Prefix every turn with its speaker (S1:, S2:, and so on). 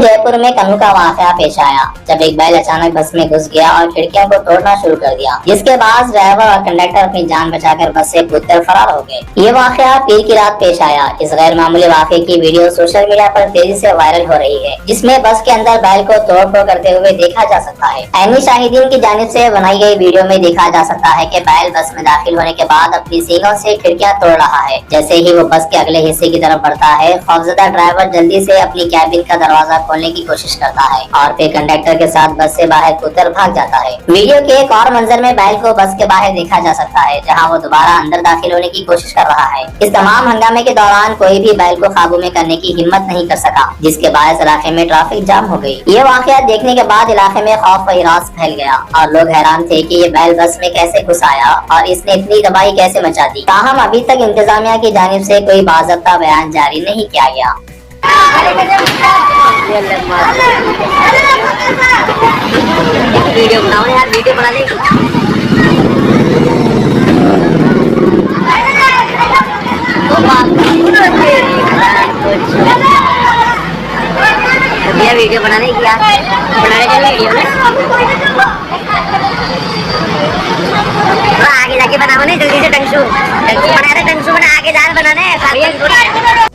S1: जयपुर में कन्नू का वाकया पेश आया जब एक बैल अचानक बस में घुस गया और खिड़कियों को तोड़ना शुरू कर दिया, जिसके बाद ड्राइवर और कंडक्टर अपनी जान बचाकर बस से कूदकर फरार हो गए। ये वाकया पीर की रात पेश आया। इस गैर मामूली वाकये की वीडियो सोशल मीडिया पर तेजी से वायरल हो रही है, जिसमें बस के अंदर बैल को तोड़ फोड़ करते हुए देखा जा सकता है। ऐनी शाहिदीन की जानिब से बनाई गई वीडियो में देखा जा सकता है कि बैल बस में दाखिल होने के बाद अपनी सींगों से खिड़कियां तोड़ रहा है। जैसे ही वो बस के अगले हिस्से की तरफ बढ़ता है, खौफजदा ड्राइवर जल्दी से अपनी कैबिन का दरवाजा खोलने की कोशिश करता है और फिर कंडक्टर के साथ बस से बाहर कूदकर भाग जाता है। वीडियो के एक और मंजर में बैल को बस के बाहर देखा जा सकता है, जहां वो दोबारा अंदर दाखिल होने की कोशिश कर रहा है। इस तमाम हंगामे के दौरान कोई भी बैल को काबू में करने की हिम्मत नहीं कर सका, जिसके बायस इलाके में ट्रैफिक जाम हो गई। ये वाकया देखने के बाद इलाके में खौफ व हिरास फैल गया और लोग हैरान थे कि ये बैल बस में कैसे घुस आया और इसने इतनी तबाही कैसे मचा दी। ताहम अभी तक इंतजामिया की जानिब से कोई बाज़ाब्ता बयान जारी नहीं किया गया। वीडियो बनाओ यार, वीडियो बना ले। वीडियो बनाने की यार, बनाने का वीडियो ना आगे जाके बनाओ ना, जल्दी से टंगशू बना रहे, टंगशू बना आगे जाल बनाने।